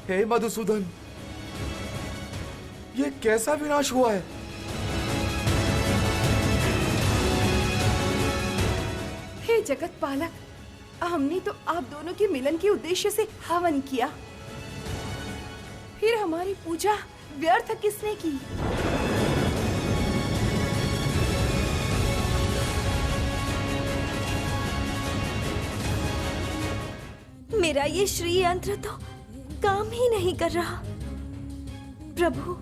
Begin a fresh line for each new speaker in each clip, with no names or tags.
हे मधुसूदन, ये कैसा विनाश हुआ है?
हे जगत पालक, हमने तो आप दोनों के मिलन के उद्देश्य से हवन किया, फिर हमारी पूजा व्यर्थ किसने की?
मेरा ये श्री यंत्र तो काम ही नहीं कर रहा। प्रभु,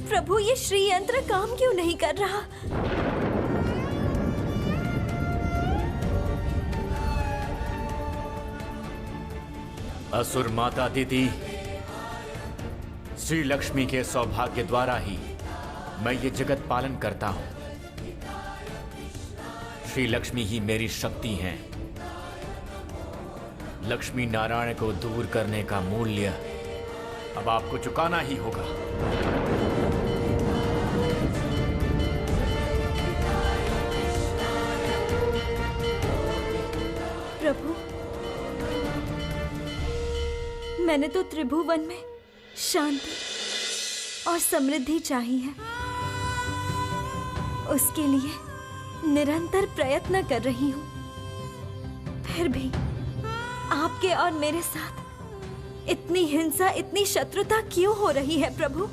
प्रभु, ये श्री यंत्र काम क्यों नहीं कर रहा?
असुर माता दीदी, श्री लक्ष्मी के सौभाग्य द्वारा ही मैं ये जगत पालन करता हूं। श्री लक्ष्मी ही मेरी शक्ति हैं। लक्ष्मी नारायण को दूर करने का मूल्य अब आपको चुकाना ही होगा।
प्रभु, मैंने तो त्रिभुवन में शांति और समृद्धि चाहिए है। उसके लिए निरंतर प्रयत्न कर रही हूँ, फिर भी आपके और मेरे साथ इतनी हिंसा, इतनी शत्रुता क्यों हो रही है प्रभु?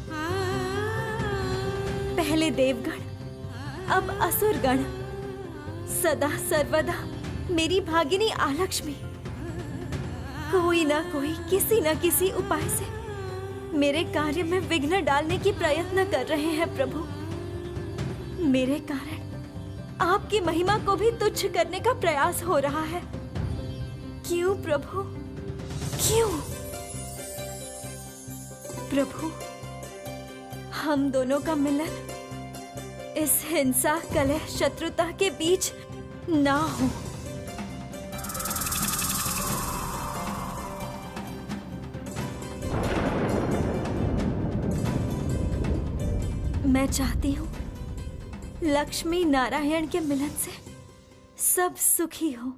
पहले देवगण, अब असुरगण, सदा सर्वदा मेरी भागिनी आलक्ष्मी कोई ना कोई, किसी न किसी उपाय से मेरे कार्य में विघ्न डालने की प्रयत्न कर रहे हैं प्रभु। मेरे कारण आपकी महिमा को भी तुच्छ करने का प्रयास हो रहा है। क्यों प्रभु, क्यों? प्रभु, हम दोनों का मिलन इस हिंसा, कलह, शत्रुता के बीच ना हो। मैं चाहती हूँ लक्ष्मी नारायण के मिलन से सब सुखी हो।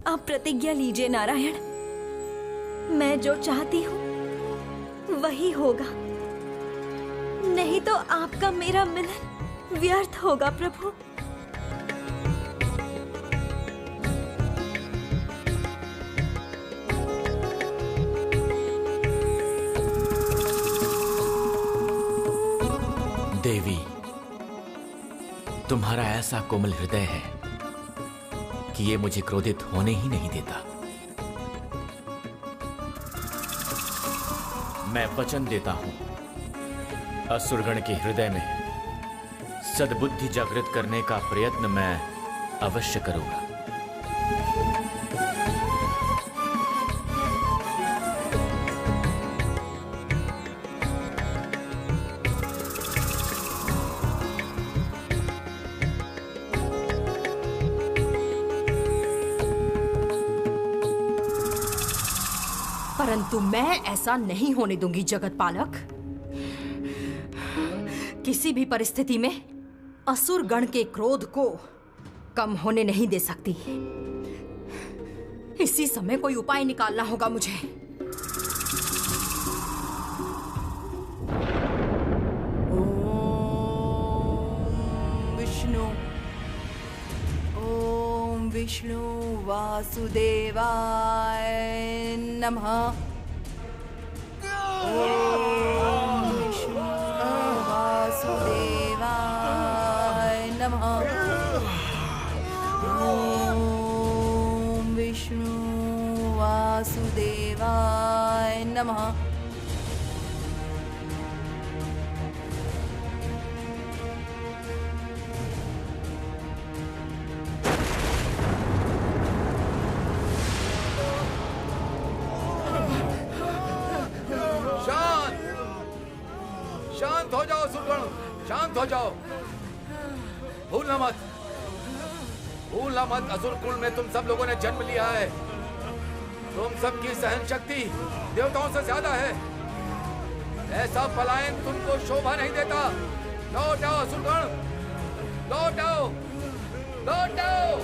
आप प्रतिज्ञा लीजिए नारायण, मैं जो चाहती हूँ वही होगा, नहीं तो आपका मेरा मिलन व्यर्थ होगा प्रभु।
देवी, तुम्हारा ऐसा कोमल हृदय है कि ये मुझे क्रोधित होने ही नहीं देता। मैं वचन देता हूं, असुरगण के हृदय में सद्बुद्धि जागृत करने का प्रयत्न मैं अवश्य करूंगा।
परंतु मैं ऐसा नहीं होने दूंगी जगत पालक। किसी भी परिस्थिति में असुर गण के क्रोध को कम होने नहीं दे सकती। इसी समय कोई उपाय निकालना होगा मुझे। ओम विष्णु वासुदेवाय नमः। ओम विष्णु वासुदेवाय नमः। ओम विष्णु वासुदेवाय नमः।
शांत हो जाओ सुगण, शांत हो जाओ। भूलना मत, भूलना मत, असुर कुल में तुम सब लोगों ने जन्म लिया है। तुम सबकी सहन शक्ति देवताओं से ज्यादा है। ऐसा पलायन तुमको शोभा नहीं देता। लौट आओ असुरगण, लौट आओ, लौट आओ।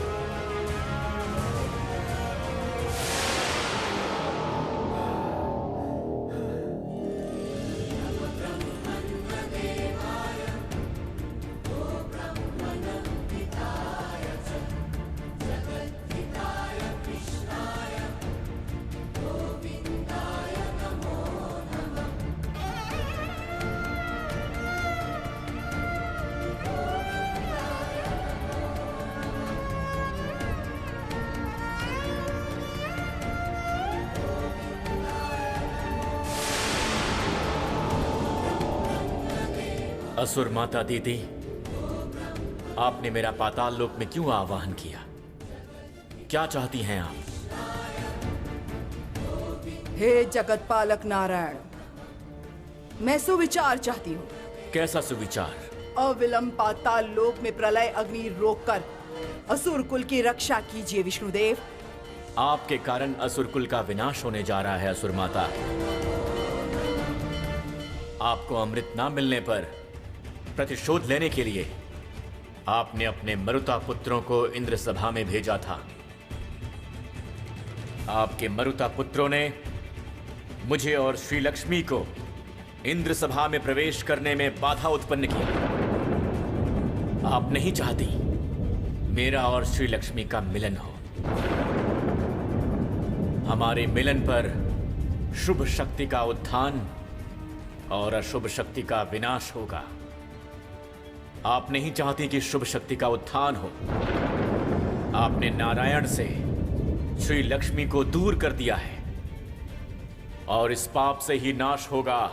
असुर माता दीदी, आपने मेरा पाताल लोक में क्यों आवाहन किया? क्या चाहती हैं आप?
हे जगत पालक नारायण, मैं सुविचार चाहती हूँ।
कैसा सुविचार?
अविलंब पाताल लोक में प्रलय अग्नि रोककर असुर कुल की रक्षा कीजिए विष्णुदेव।
आपके कारण असुर कुल का विनाश होने जा रहा है असुर माता। आपको अमृत ना मिलने पर प्रतिशोध लेने के लिए आपने अपने मरुता पुत्रों को इंद्र सभा में भेजा था। आपके मरुता पुत्रों ने मुझे और श्री लक्ष्मी को इंद्र सभा में प्रवेश करने में बाधा उत्पन्न किया। आप नहीं चाहती मेरा और श्री लक्ष्मी का मिलन हो। हमारे मिलन पर शुभ शक्ति का उत्थान और अशुभ शक्ति का विनाश होगा। आप नहीं चाहती कि शुभ शक्ति का उत्थान हो। आपने नारायण से श्री लक्ष्मी को दूर कर दिया है और इस पाप से ही नाश होगा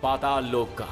पाताल लोक का।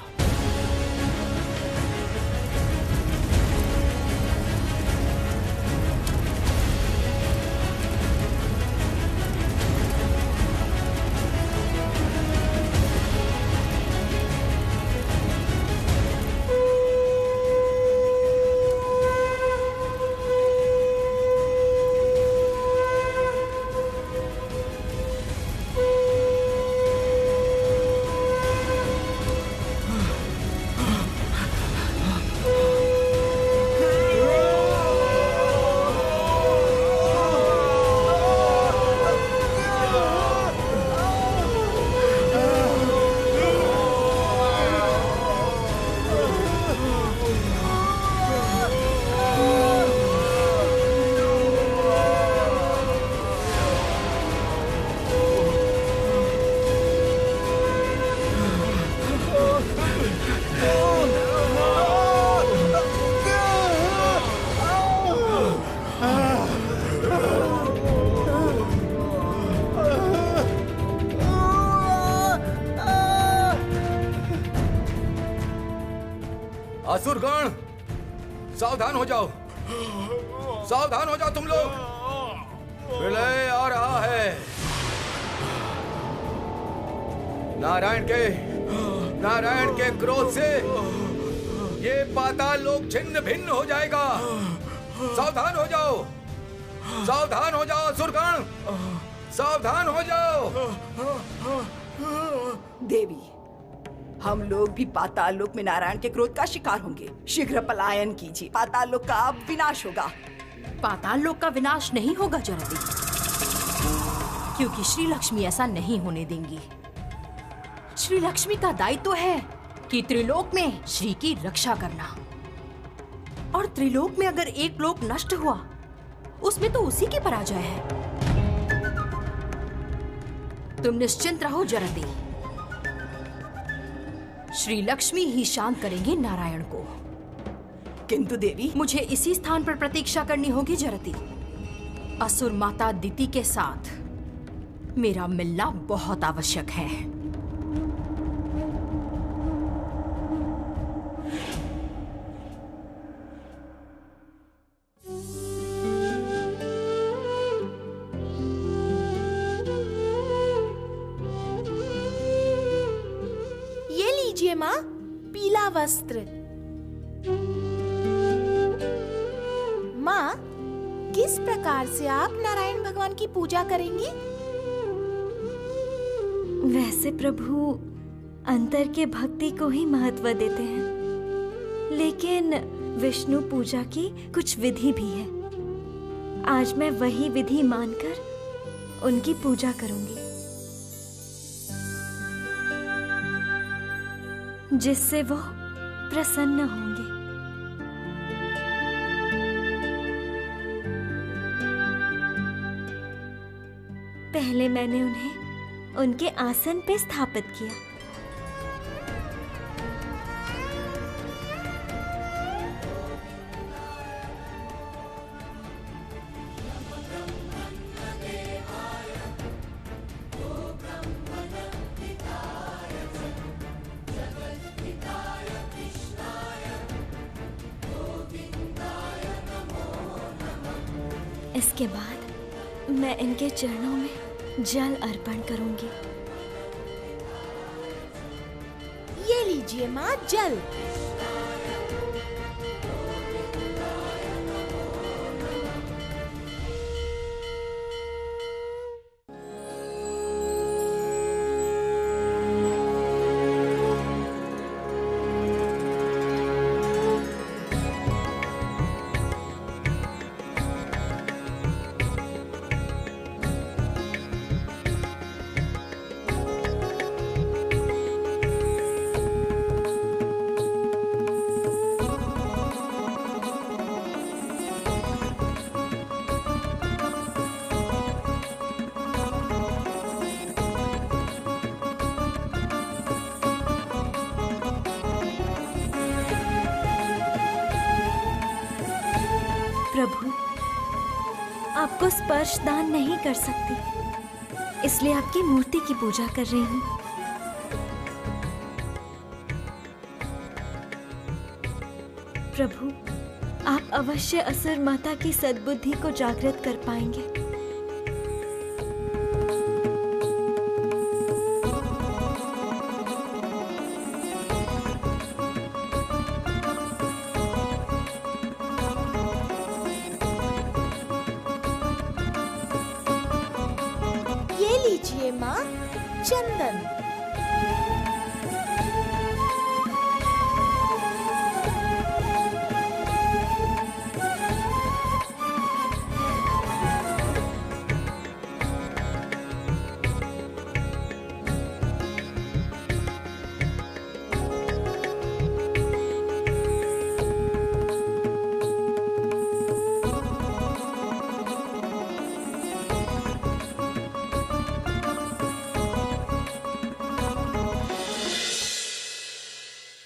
असुरगण, सावधान हो जाओ, सावधान हो जाओ तुम लोग। प्रलय आ रहा है। नारायण के क्रोध से ये पाताल लोक छिन्न भिन्न हो जाएगा। सावधान हो जाओ, सावधान हो जाओ असुरगण, सावधान हो जाओ।
देवी, हम लोग भी पाताल लोक में नारायण के क्रोध का शिकार होंगे। शीघ्र पलायन कीजिए, पाताल लोक का अब विनाश होगा।
पाताल लोक का विनाश नहीं होगा जरती, क्योंकि श्री लक्ष्मी ऐसा नहीं होने देंगी। श्री लक्ष्मी का दायित्व है कि त्रिलोक में श्री की रक्षा करना, और त्रिलोक में अगर एक लोक नष्ट हुआ उसमें तो उसी की पराजय है। तुम निश्चिंत रहो जरती, श्री लक्ष्मी ही शांत करेंगे नारायण को।
किंतु देवी,
मुझे इसी स्थान पर प्रतीक्षा करनी होगी जरती। असुर माता दिति के साथ मेरा मिलना बहुत आवश्यक है।
माँ, पीला वस्त्र। माँ, किस प्रकार से आप नारायण भगवान की पूजा करेंगी?
वैसे प्रभु अंतर के भक्ति को ही महत्व देते हैं, लेकिन विष्णु पूजा की कुछ विधि भी है। आज मैं वही विधि मानकर उनकी पूजा करूंगी, जिससे वो प्रसन्न होंगे। पहले मैंने उन्हें उनके आसन पे स्थापित किया। इसके बाद मैं इनके चरणों में जल अर्पण करूंगी।
ये लीजिए माँ जल।
प्रभु, आपको स्पर्श दान नहीं कर सकती, इसलिए आपकी मूर्ति की पूजा कर रही हूँ। प्रभु, आप अवश्य असुर माता की सद्बुद्धि को जागृत कर पाएंगे।
ये लीजिए माँ चंदन।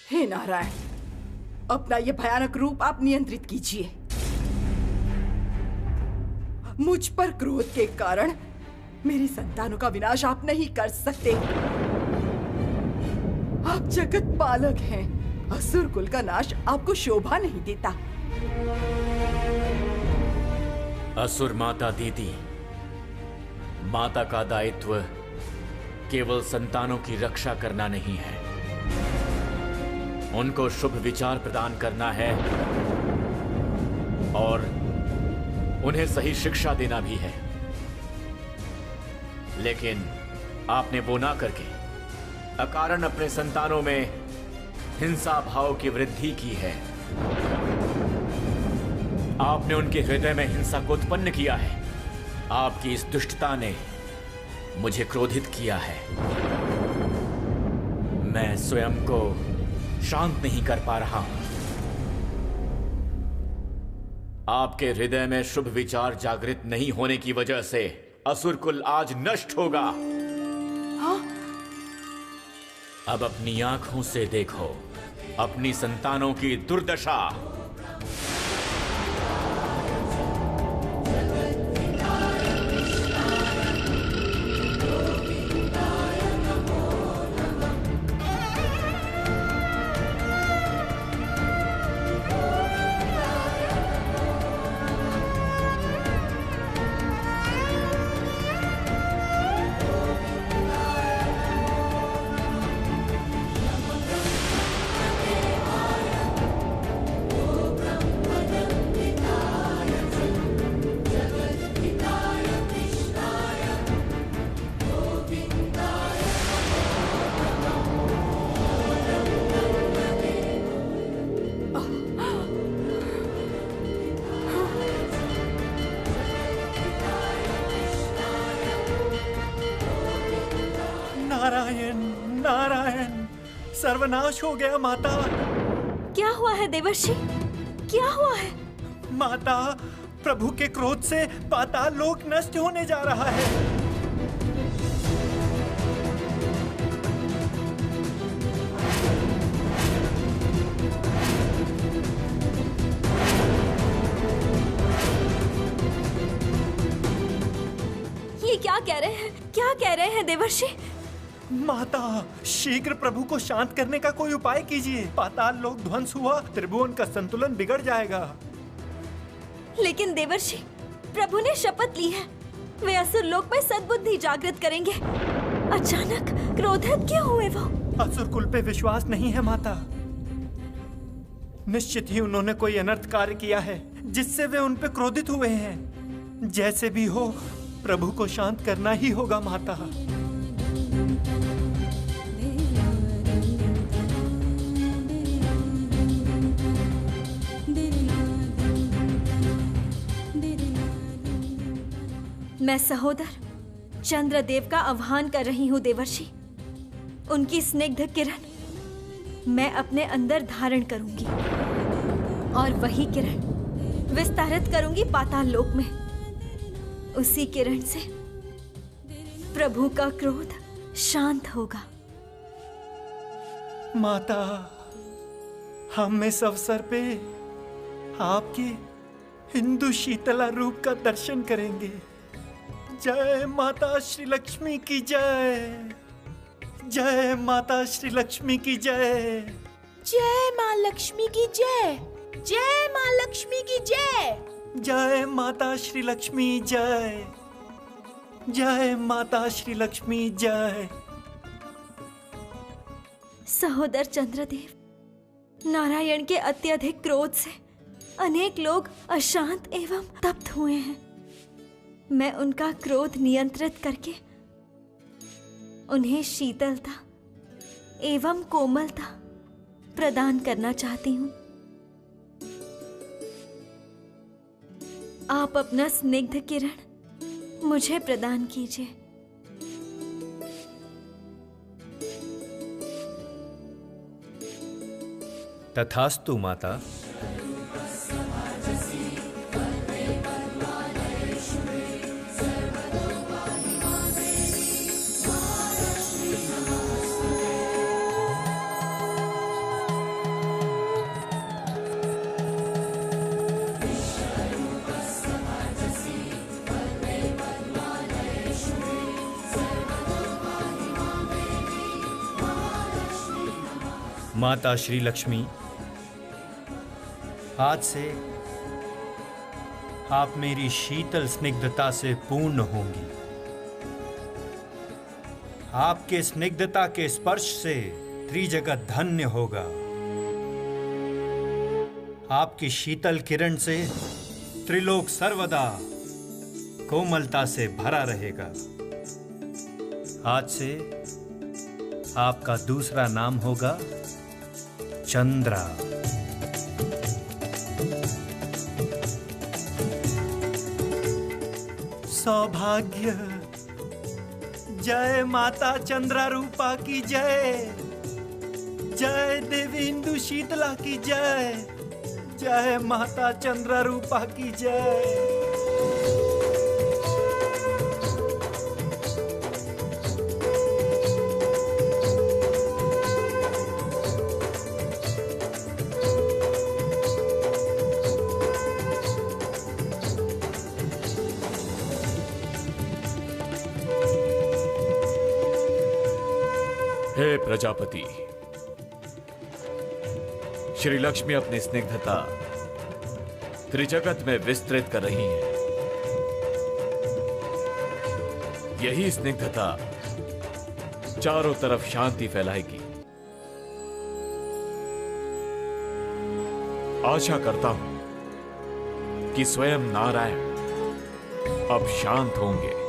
हे नारायण, अपना ये भयानक रूप आप नियंत्रित कीजिए। मुझ पर क्रोध के कारण मेरी संतानों का विनाश आप नहीं कर सकते। आप जगत पालक हैं। असुर कुल का नाश आपको शोभा नहीं देता।
असुर माता दीदी, माता का दायित्व केवल संतानों की रक्षा करना नहीं है, उनको शुभ विचार प्रदान करना है और उन्हें सही शिक्षा देना भी है। लेकिन आपने वो ना करके अकारण अपने संतानों में हिंसा भाव की वृद्धि की है। आपने उनके हृदय में हिंसा को उत्पन्न किया है। आपकी इस दुष्टता ने मुझे क्रोधित किया है। मैं स्वयं को शांत नहीं कर पा रहा हूं। आपके हृदय में शुभ विचार जागृत नहीं होने की वजह से असुर कुल आज नष्ट होगा।
हाँ?
अब अपनी आंखों से देखो अपनी संतानों की दुर्दशा।
नारायण नारायण, सर्वनाश हो गया माता।
क्या हुआ है देवर्षि? क्या हुआ है?
माता, प्रभु के क्रोध से पाताल लोक नष्ट होने जा रहा है।
ये क्या कह रहे हैं? क्या कह रहे हैं देवर्षि?
माता, शीघ्र प्रभु को शांत करने का कोई उपाय कीजिए। पाताल लोक ध्वंस हुआ, त्रिभुवन का संतुलन बिगड़ जाएगा।
लेकिन देवर्षि, प्रभु ने शपथ ली है, वे असुर लोक में सद्बुद्धि जागृत करेंगे। अचानक क्रोधित क्यों हुए वो?
असुर कुल पे विश्वास नहीं है माता। निश्चित ही उन्होंने कोई अनर्थ कार्य किया है जिससे वे उन पे क्रोधित हुए हैं। जैसे भी हो प्रभु को शांत करना ही होगा माता।
मैं सहोदर चंद्रदेव का आह्वान कर रही हूँ देवर्षि। उनकी स्निग्ध किरण मैं अपने अंदर धारण करूंगी और वही किरण विस्तारित करूंगी पाताल लोक में। उसी किरण से प्रभु का क्रोध शांत होगा।
माता, हम इस अवसर पे आपके हिंदू शीतला रूप का दर्शन करेंगे। जय माता श्री लक्ष्मी की जय। जय माता श्री लक्ष्मी की जय।
जय माँ लक्ष्मी की जय। जय माँ लक्ष्मी की जय।
जय माता श्री लक्ष्मी जय। जय माता श्री लक्ष्मी जय।
सहोदर चंद्रदेव, नारायण के अत्यधिक क्रोध से अनेक लोग अशांत एवं तप्त हुए हैं। मैं उनका क्रोध नियंत्रित करके उन्हें शीतलता एवं कोमलता प्रदान करना चाहती हूँ। आप अपना स्निग्ध किरण मुझे प्रदान कीजिए।
तथास्तु माता। माता श्री लक्ष्मी, आज से आप मेरी शीतल स्निग्धता से पूर्ण होंगी। आपके स्निग्धता के स्पर्श से त्रिजगत धन्य होगा। आपकी शीतल किरण से त्रिलोक सर्वदा कोमलता से भरा रहेगा। आज से आपका दूसरा नाम होगा चंद्रा। सौभाग्य। जय माता चंद्रा रूपा की जय। जय देवी इंदु शीतला की जय। जय माता चंद्रा रूपा की जय।
हे प्रजापति, श्री लक्ष्मी अपनी स्निग्धता त्रिजगत में विस्तृत कर रही हैं। यही स्निग्धता चारों तरफ शांति फैलाएगी। आशा करता हूं कि स्वयं नारायण अब शांत होंगे।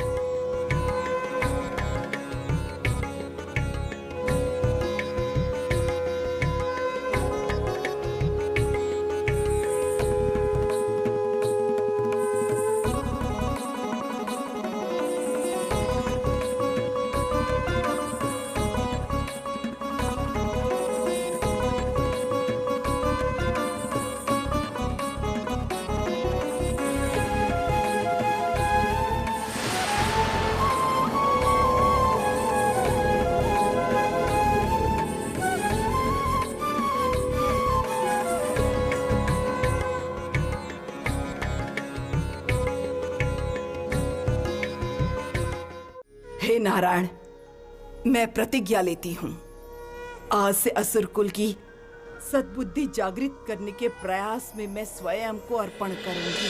हे नारायण, मैं प्रतिज्ञा लेती हूँ, आज से असुर कुल की सद्बुद्धि जागृत करने के प्रयास में मैं स्वयं को अर्पण करूंगी।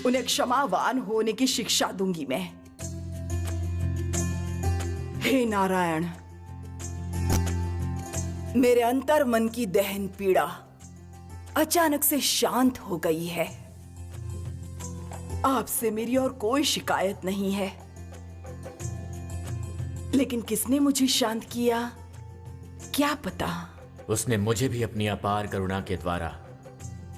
उन्हें क्षमावान होने की शिक्षा दूंगी मैं। हे नारायण, मेरे अंतर मन की दहन पीड़ा अचानक से शांत हो गई है। आपसे मेरी और कोई शिकायत नहीं है, लेकिन किसने मुझे शांत किया क्या पता।
उसने मुझे भी अपनी अपार करुणा के द्वारा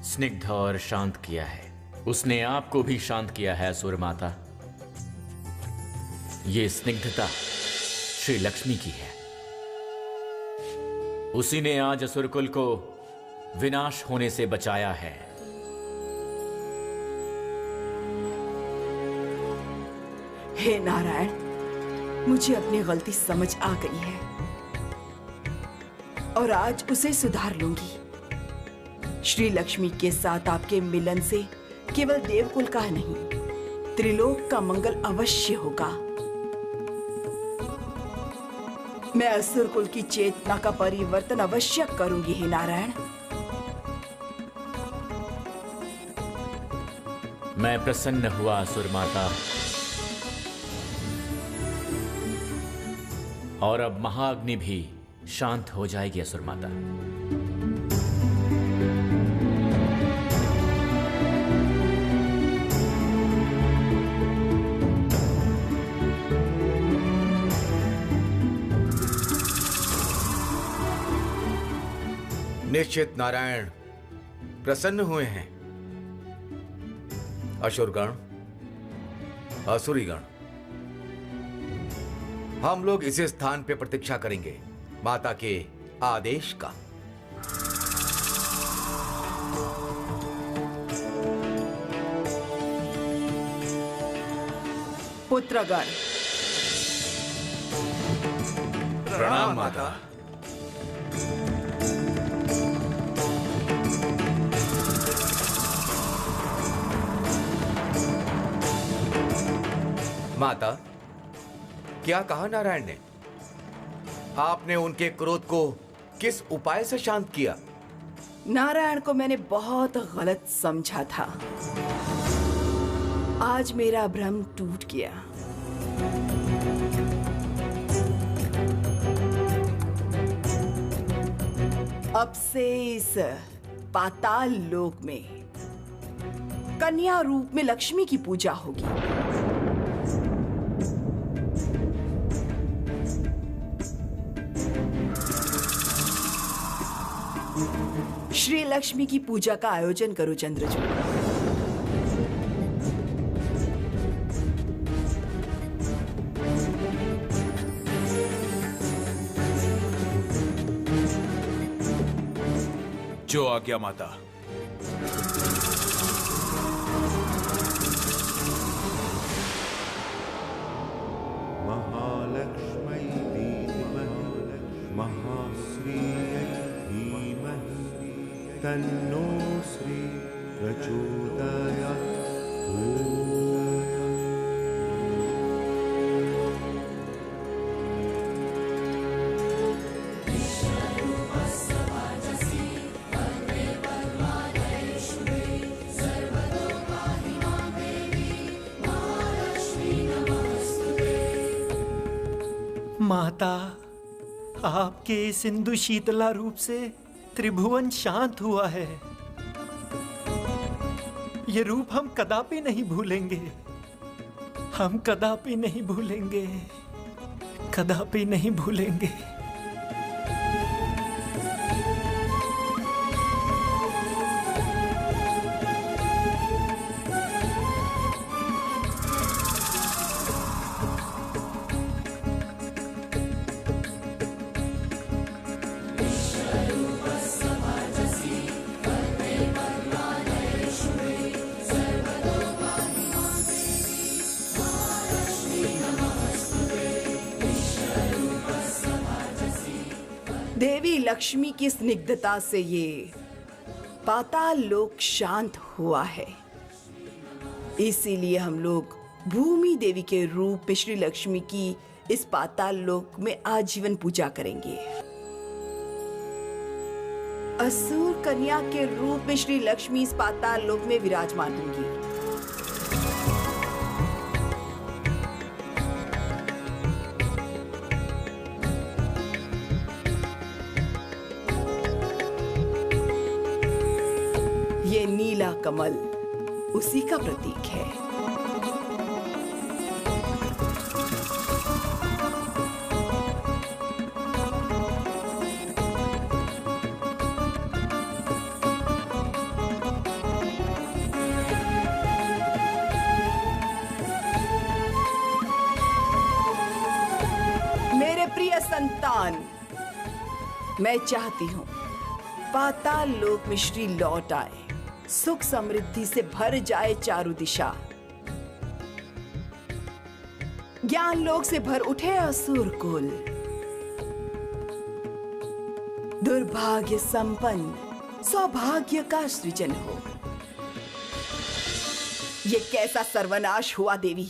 स्निग्ध और शांत किया है। उसने आपको भी शांत किया है असुर माता। ये स्निग्धता श्री लक्ष्मी की है। उसी ने आज असुरकुल को विनाश होने से बचाया है।
हे नारायण, मुझे अपनी गलती समझ आ गई है और आज उसे सुधार लूंगी। श्री लक्ष्मी के साथ आपके मिलन से केवल देवकुल का नहीं, त्रिलोक का मंगल अवश्य होगा। मैं असुर कुल की चेतना का परिवर्तन अवश्य करूंगी। हे नारायण,
मैं प्रसन्न हुआ असुर माता। और अब महाअग्नि भी शांत हो जाएगी असुर माता।
निश्चित नारायण प्रसन्न हुए हैं। असुरगण, असुरीगण, हम लोग इसी स्थान पे प्रतीक्षा करेंगे माता के आदेश का।
पुत्रगण,
प्रणाम माता। माता, क्या कहा नारायण ने? आपने उनके क्रोध को किस उपाय से शांत किया?
नारायण को मैंने बहुत गलत समझा था। आज मेरा भ्रम टूट गया। अब से इस पाताल लोक में कन्या रूप में लक्ष्मी की पूजा होगी। श्री लक्ष्मी की पूजा का आयोजन करो चंद्रचूड़।
जो आज्ञा माता।
महालक्ष्मी महाश्री तन्नो श्री प्रचोदयात्।
माता, आपके सिंधु शीतला रूप से त्रिभुवन शांत हुआ है। ये रूप हम कदापि नहीं भूलेंगे। हम कदापि नहीं भूलेंगे, कदापि नहीं भूलेंगे।
देवी लक्ष्मी की स्निग्धता से ये पाताल लोक शांत हुआ है। इसीलिए हम लोग भूमि देवी के रूप में श्री लक्ष्मी की इस पाताल लोक में आजीवन पूजा करेंगे। असुर कन्या के रूप में श्री लक्ष्मी इस पाताल लोक में विराजमान होंगी। कमल उसी का प्रतीक है। मेरे प्रिय संतान, मैं चाहती हूँ पाताल लोक में श्री लौट आए, सुख समृद्धि से भर जाए चारों दिशा, ज्ञान लोक से भर उठे असुर कुल, दुर्भाग्य संपन्न सौभाग्य का सृजन हो। ये कैसा सर्वनाश हुआ देवी!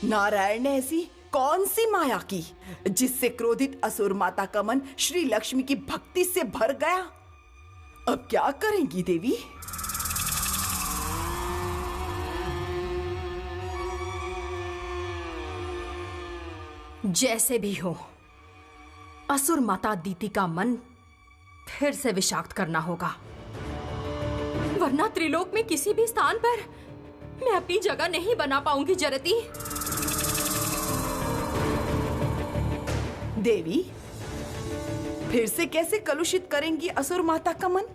नारायण ने ऐसी कौन सी माया की जिससे क्रोधित असुर माता का मन श्री लक्ष्मी की भक्ति से भर गया? अब क्या करेंगी देवी?
जैसे भी हो, असुर माता दीति का मन फिर से विषाक्त करना होगा, वरना त्रिलोक में किसी भी स्थान पर मैं अपनी जगह नहीं बना पाऊंगी जरती।
देवी, फिर से कैसे कलुषित करेंगी असुर माता का मन?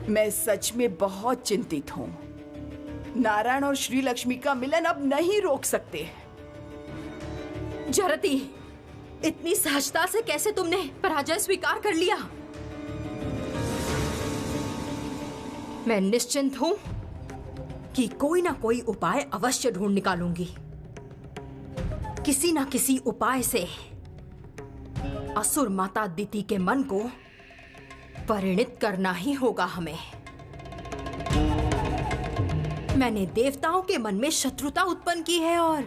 मैं सच में बहुत चिंतित हूं। नारायण और श्री लक्ष्मी का मिलन अब नहीं रोक सकते।
जरती, इतनी सहजता से कैसे तुमने पराजय स्वीकार कर लिया? मैं निश्चिंत हूं कि कोई ना कोई उपाय अवश्य ढूंढ निकालूंगी। किसी ना किसी उपाय से असुर माता दीति के मन को परिणित करना ही होगा हमें। मैंने देवताओं के मन में शत्रुता उत्पन्न की है, और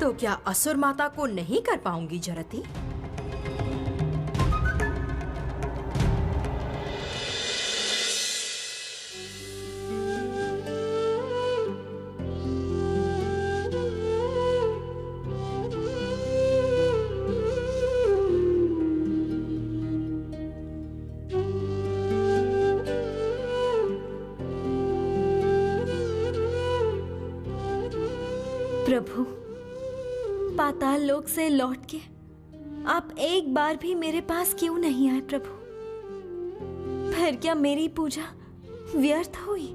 तो क्या असुर माता को नहीं कर पाऊंगी जरती?
प्रभु, पाताल लोक से लौट के आप एक बार भी मेरे पास क्यों नहीं आए प्रभु? फिर क्या मेरी पूजा व्यर्थ हुई?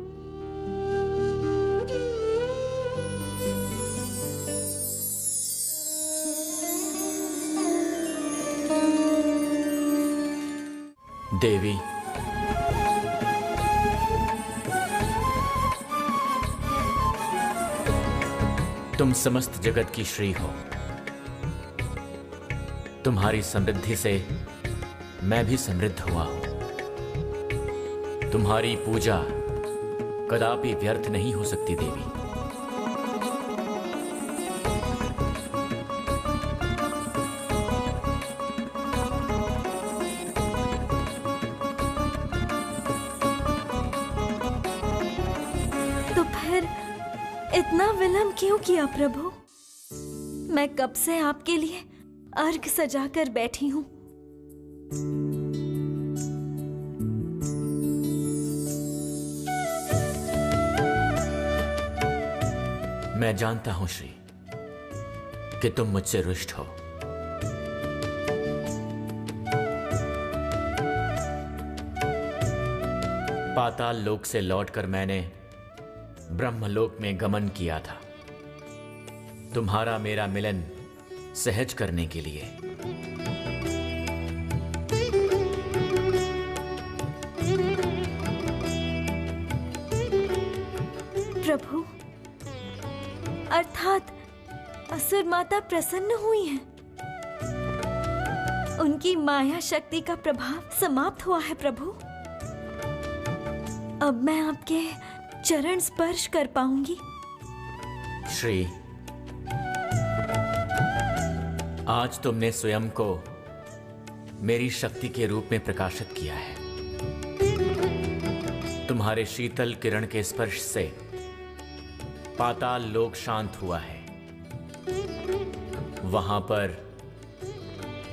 देवी, तुम समस्त जगत की श्री हो। तुम्हारी समृद्धि से मैं भी समृद्ध हुआ हूं। तुम्हारी पूजा कदापि व्यर्थ नहीं हो सकती देवी।
तो फिर इतना विलंब क्यों किया प्रभु? मैं कब से आपके लिए अर्घ सजा कर बैठी हूं।
मैं जानता हूं श्री कि तुम मुझसे रुष्ट हो। पाताल लोक से लौटकर मैंने ब्रह्मलोक में गमन किया था, तुम्हारा मेरा मिलन सहज करने के लिए।
प्रभु, अर्थात असुर माता प्रसन्न हुई हैं। उनकी माया शक्ति का प्रभाव समाप्त हुआ है प्रभु। अब मैं आपके चरण स्पर्श कर पाऊंगी।
श्री, आज तुमने स्वयं को मेरी शक्ति के रूप में प्रकाशित किया है। तुम्हारे शीतल किरण के स्पर्श से पाताल लोक शांत हुआ है। वहां पर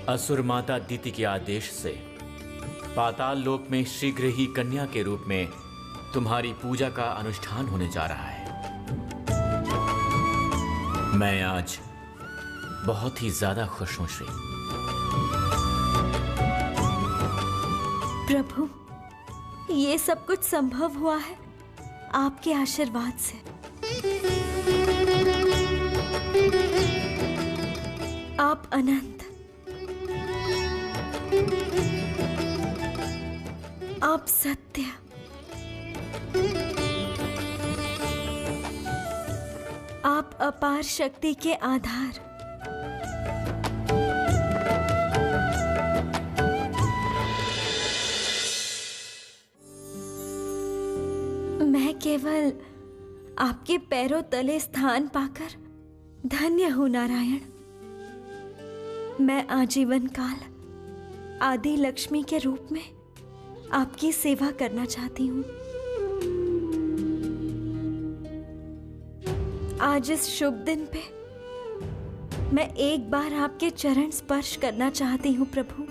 असुर माता दीति के आदेश से पाताल लोक में शीघ्र ही कन्या के रूप में तुम्हारी पूजा का अनुष्ठान होने जा रहा है। मैं आज बहुत ही ज्यादा खुश हूं श्री।
प्रभु, ये सब कुछ संभव हुआ है आपके आशीर्वाद से। आप अनंत, आप सत्य, आप अपार शक्ति के आधार। मैं केवल आपके पैरों तले स्थान पाकर धन्य हूं नारायण। मैं आजीवन काल आदि लक्ष्मी के रूप में आपकी सेवा करना चाहती हूँ। आज इस शुभ दिन पे मैं एक बार आपके चरण स्पर्श करना चाहती हूँ प्रभु।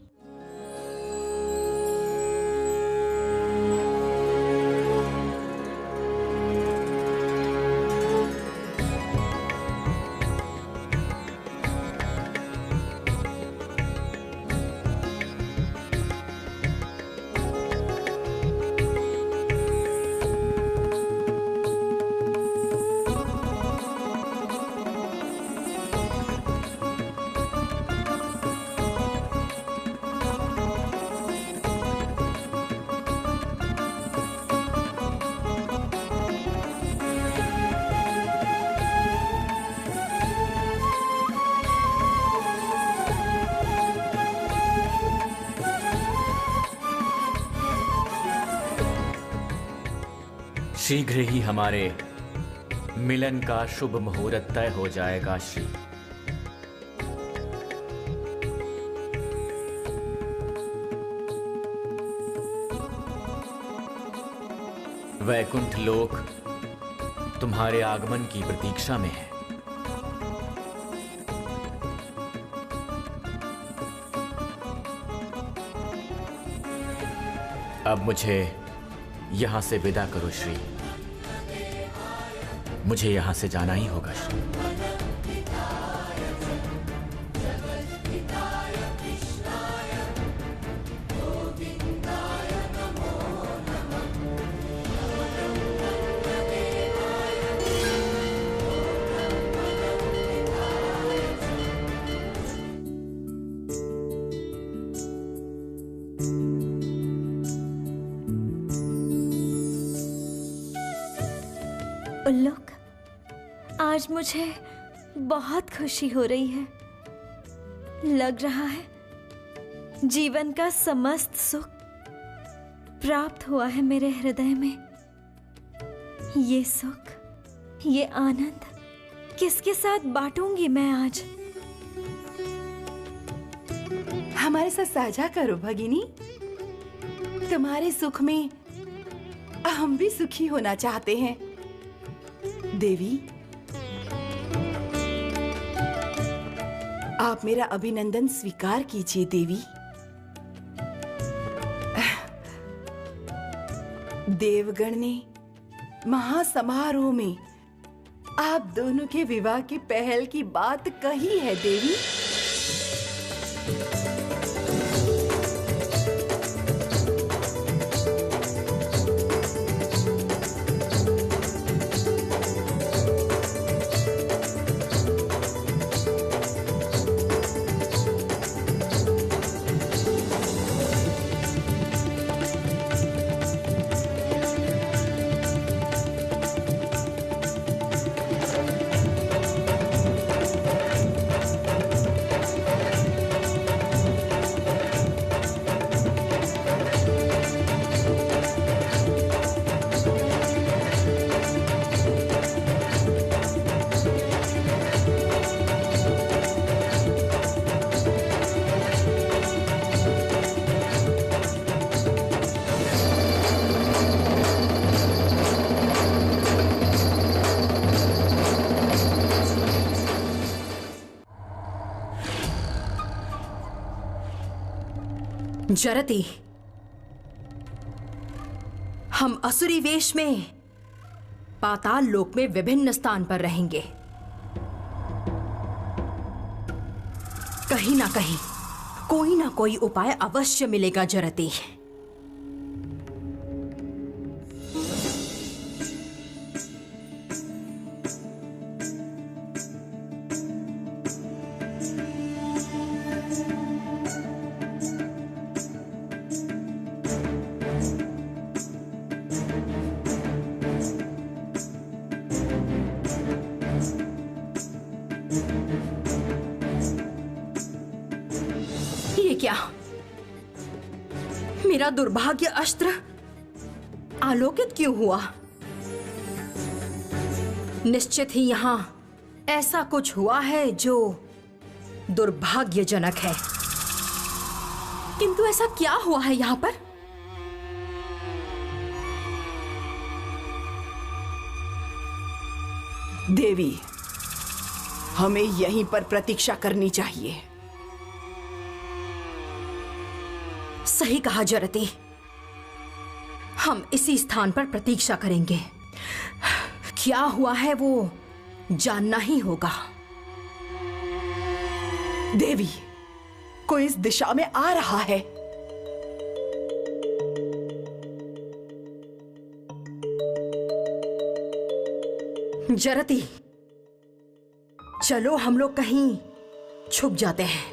शीघ्र ही हमारे मिलन का शुभ मुहूर्त तय हो जाएगा श्री। वैकुंठ लोक तुम्हारे आगमन की प्रतीक्षा में है। अब मुझे यहां से विदा करो श्री। मुझे यहां से जाना ही होगा श्री।
उल्लुक, आज मुझे बहुत खुशी हो रही है। लग रहा है जीवन का समस्त सुख प्राप्त हुआ है मेरे हृदय में। ये सुख, ये आनंद किसके साथ बांटूंगी मैं आज?
हमारे साथ साझा करो भगिनी। तुम्हारे सुख में हम भी सुखी होना चाहते हैं। देवी, आप मेरा अभिनंदन स्वीकार कीजिए देवी। देवगण ने महासमारोह में आप दोनों के विवाह की पहल की बात कही है देवी।
जरती, हम असुरी वेश में पाताल लोक में विभिन्न स्थान पर रहेंगे। कहीं ना कहीं कोई ना कोई उपाय अवश्य मिलेगा जरती। ये क्या? मेरा दुर्भाग्य अस्त्र आलोकित क्यों हुआ? निश्चित ही यहां ऐसा कुछ हुआ है जो दुर्भाग्यजनक है। किंतु ऐसा क्या हुआ है यहां पर?
देवी, हमें यहीं पर प्रतीक्षा करनी चाहिए।
सही कहा जरती, हम इसी स्थान पर प्रतीक्षा करेंगे। क्या हुआ है वो जानना ही होगा।
देवी, कोई इस दिशा में आ रहा है।
जरती, चलो हम लोग कहीं छुप जाते हैं।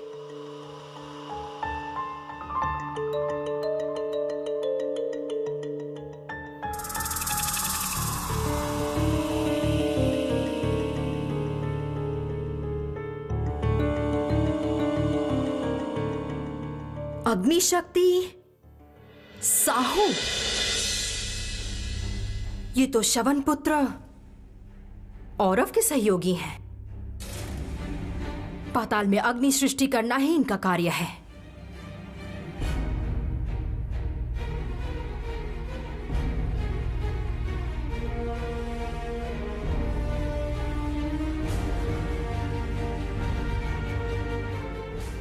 अग्नि शक्ति साहू, ये तो शवन पुत्र औरव के सहयोगी हैं। पाताल में अग्नि सृष्टि करना ही इनका कार्य है।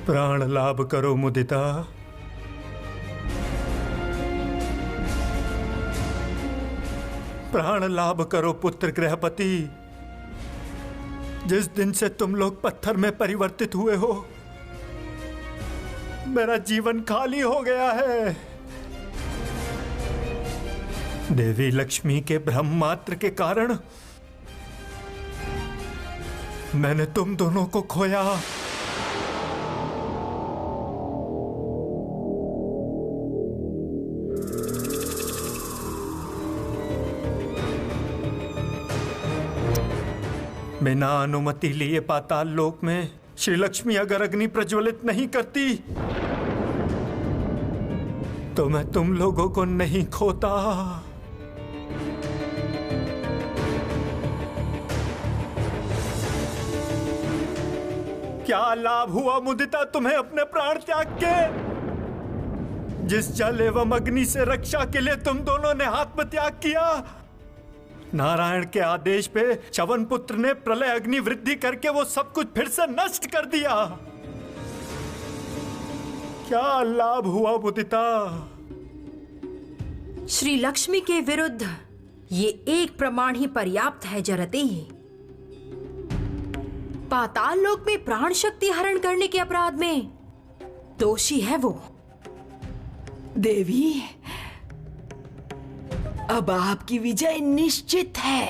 प्राण लाभ करो मुदिता। प्राण लाभ करो पुत्र गृहपति। जिस दिन से तुम लोग पत्थर में परिवर्तित हुए हो, मेरा जीवन खाली हो गया है। देवी लक्ष्मी के भ्रम मात्र के कारण मैंने तुम दोनों को खोया। बिना अनुमति लिए पाताल लोक में श्री लक्ष्मी अगर अग्नि प्रज्वलित नहीं करती तो मैं तुम लोगों को नहीं खोता। क्या लाभ हुआ मुदिता तुम्हें अपने प्राण त्याग के? जिस जल एवं अग्नि से रक्षा के लिए तुम दोनों ने आत्मत्याग किया, नारायण के आदेश पे च्यवन पुत्र ने प्रलय अग्नि वृद्धि करके वो सब कुछ फिर से नष्ट कर दिया। क्या लाभ हुआ मुदिता?
श्री लक्ष्मी के विरुद्ध ये एक प्रमाण ही पर्याप्त है जरती। पाताल लोक में प्राण शक्ति हरण करने के अपराध में दोषी है वो।
देवी, अब आपकी विजय निश्चित है।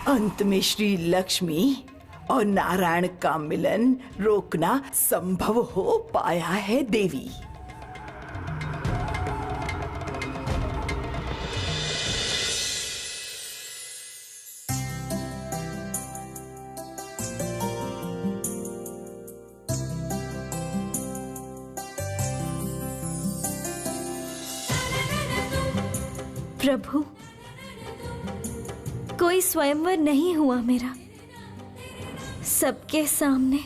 अंत में श्री लक्ष्मी और नारायण का मिलन रोकना संभव हो पाया है देवी।
प्रभु, कोई स्वयंवर नहीं हुआ मेरा। सबके सामने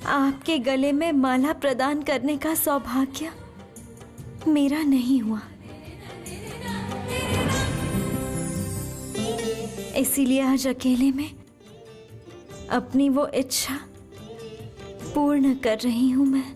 आपके गले में माला प्रदान करने का सौभाग्य मेरा नहीं हुआ। इसीलिए आज अकेले में अपनी वो इच्छा पूर्ण कर रही हूं मैं।